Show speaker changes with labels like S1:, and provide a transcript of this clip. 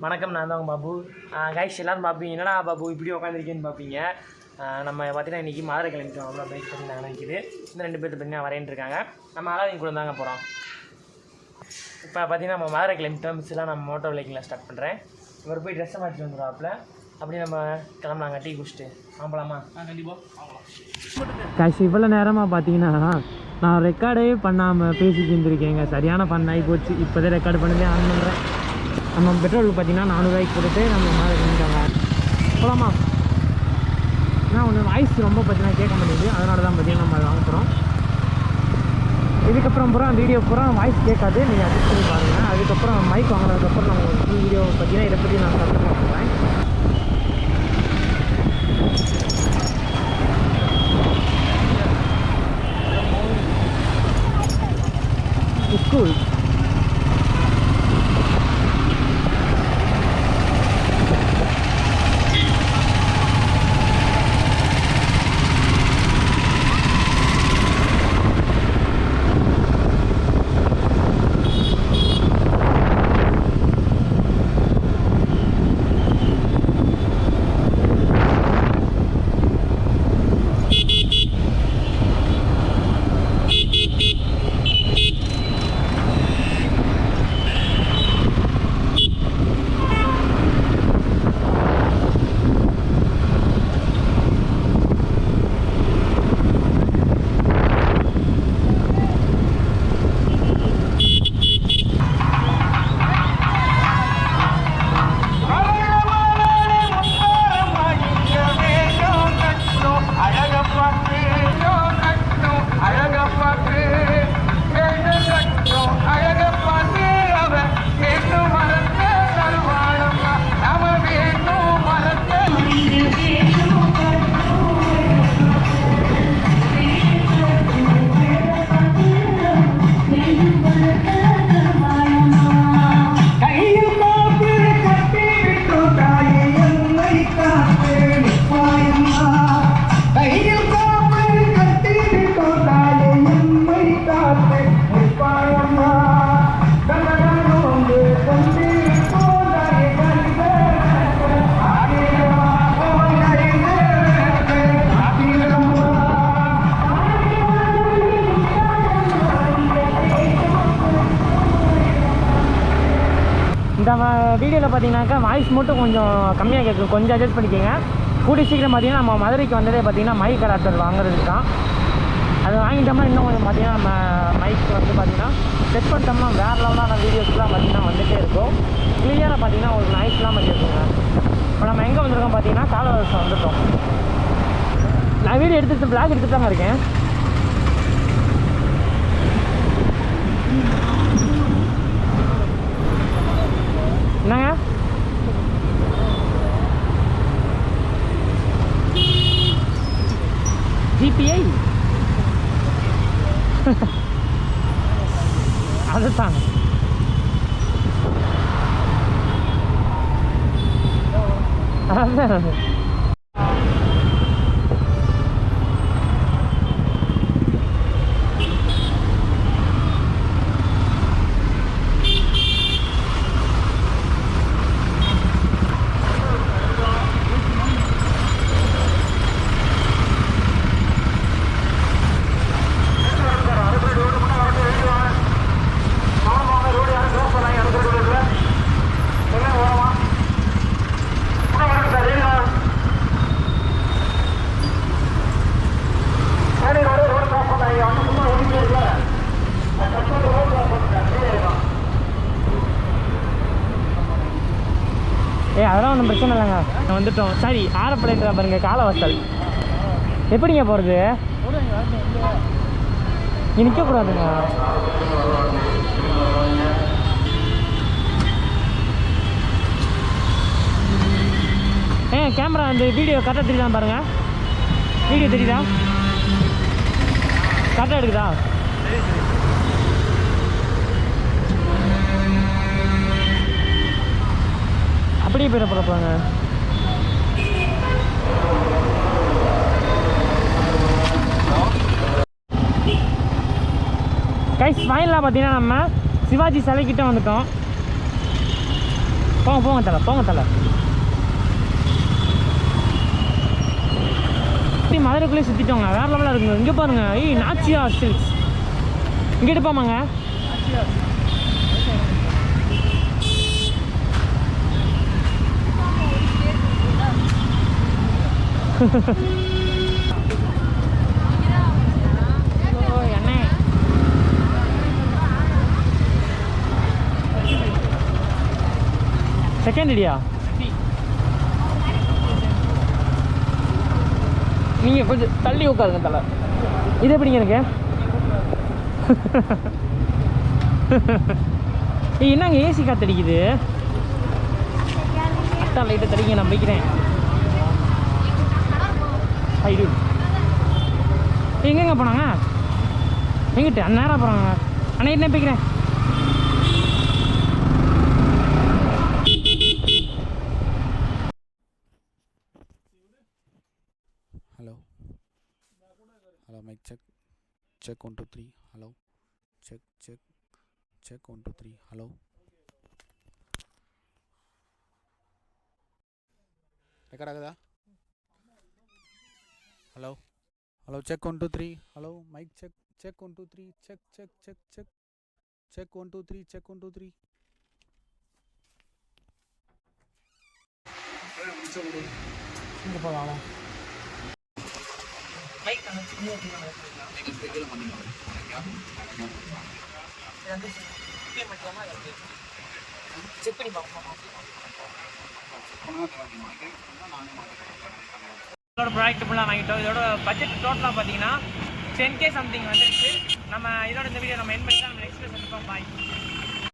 S1: வணக்கம், நான் தான் பாபு. கைஸ் எல்லோரும் பார்ப்பீங்க, என்னடா பாபு இப்படி உட்காந்துருக்கேன்னு பார்ப்பீங்க. நம்ம பார்த்தீங்கன்னா இன்றைக்கி மதுரை கிளம்பிட்டோம். அவ்வளோ பைக் பார்த்தீங்கன்னா நினைக்கிது. இந்த 2 பேர்த்து பார்த்தீங்கன்னா வரேன்னு இருக்காங்க. நம்ம அலாவின் கூட தாங்க போகிறோம். இப்போ பார்த்தீங்கன்னா நம்ம மதுரை கிளம்பிட்டோம். மிஸ்லாம் நம்ம மோட்டோ பைக்கில் ஸ்டார்ட் பண்ணுறேன். இவர் போய் ட்ரெஸ்ஸை மாற்றிட்டு வந்துடுவாப்பில். அப்படி நம்ம கிளம்புனாங்க டீ குடிச்சிட்டு. ஆம்பலாமா? கண்டிப்பாக கைஸ். இவ்வளோ நேரமாக பார்த்தீங்கன்னா நான் ரெக்கார்டே பண்ணாமல் பேசிட்டு இருந்திருக்கேங்க. சரியான ஃபன் ஆகி போச்சு. இப்போ தான் ரெக்கார்டு பண்ணதே ஆன் பண்ணுறேன். நம்ம பெட்ரோலுக்கு பார்த்தீங்கன்னா 400 ரூபாய்க்கு கொடுத்து நம்ம மேலே கிளம்பிட்டாங்க. போகலாமா? ஏன்னா ஒன்று வாய்ஸ் ரொம்ப பார்த்தீங்கன்னா கேட்க மாட்டேங்குது. அதனால தான் பார்த்தீங்கன்னா நம்ம வாங்க போகிறோம். இதுக்கப்புறம் பூரா வீடியோ பூரா வாய்ஸ் கேட்காது, நீங்கள் அட்ஜஸ்ட் பண்ணி பாருங்கள். அதுக்கப்புறம் மைக் வாங்கினதுக்கப்புறம் நம்ம ஒரு ஃபுல் வீடியோ பார்த்தீங்கன்னா இதை பற்றி நான் கற்றுக்க போகிறேன். ஸ்கூல் இந்த வீடியோவில் பார்த்தீங்கன்னாக்கா வாய்ஸ் மட்டும் கொஞ்சம் கம்மியாக கேட்கும். கொஞ்சம் அட்ஜஸ்ட் பண்ணிக்கோங்க. கூடி சீக்கிரம் பார்த்தீங்கன்னா நம்ம மதுரைக்கு வந்ததே பார்த்தீங்கன்னா மைக் அடாப்டர் வாங்குறதுக்கு தான். அது வாங்கிட்டோம்னா இன்னும் கொஞ்சம் பார்த்தீங்கன்னா நம்ம மைக் வந்து பார்த்தீங்கன்னா செட் பண்ணிட்டோம்னா வேறு லெவலான வீடியோஸ்லாம் பார்த்தீங்கன்னா வந்துகிட்டே இருக்கும். கிளியராக பார்த்தீங்கன்னா ஒரு நாய்ஸ்லாம் கேட்குங்க. இப்போ நம்ம எங்கே வந்திருக்கோம் பார்த்தீங்கன்னா காலவாசம் வந்துட்டோம். நான் வீடியோ எடுத்துகிட்டு பிளாக் எடுத்துகிட்டு தாங்க இருக்கேன். என்னங்க ஜிபிஐ அதுதான் அதான் அதெல்லாம் ஒன்றும் பிரச்சனை இல்லைங்க. வந்துட்டோம். சரி, ஆரப்படையா பாருங்க காலவாசல். எப்படிங்க போகிறது? இங்கே நிற்கக்கூடாதுங்க. கேமரா அந்த வீடியோ கரெக்டாக தெரியுதா பாருங்க. வீடியோ தெரியுதா? கரெக்டாக எடுக்குதா? அப்படியே போயிட போகிறாங்க. கைஸ் ஃபைனலாக பார்த்தீங்கன்னா நம்ம சிவாஜி சிலைக்கிட்ட வந்துட்டோம். போங்க தலை மதுரைக்குள்ளே சுற்றிட்டோங்க. வேறு லெவலாக இருக்குங்க. இங்கே பாருங்க, நாச்சியா ஸ்டில்ஸ் இங்கே எடுப்பாமாங்க. என்ன செகண்ட் அடியா? நீங்கள் கொஞ்சம் தள்ளி உட்காருங்க தலை. இது எப்படிங்க எனக்கு? என்னங்க ஏசி காற்றடிக்குது? அட்டா லைட்டை தடிங்க, நான் வைக்கிறேன். ஐயோ எங்கெங்க போனாங்க? எங்கிட்ட அந்நேரம் போகிறாங்க. அண்ணா என்ன போய்க்கிறேன்.
S2: Hello, mic check. Check 1 2 3. Hello. Check 1 2 3. Hello. Record agada? Hello. Check 1 2 3. Hello, mic check. Check 1 2 3. Check 1 2 3. Check 1 2 3.
S1: இங்கே போகலாம். செக் பண்ணி பார்ப்போம். இதோட ப்ராடக்ட் ஃபுல்லாக வாங்கிட்டோம். இதோட பட்ஜெட் டோட்டலாக பார்த்தீங்கன்னா 10K சம்திங் வந்துருச்சு. நம்ம இதோட இந்த வீடியோ நம்ம என் பண்ணி தான் நம்ம நெக்ஸ்ட் வீடியோ சந்திப்போம். பாய்.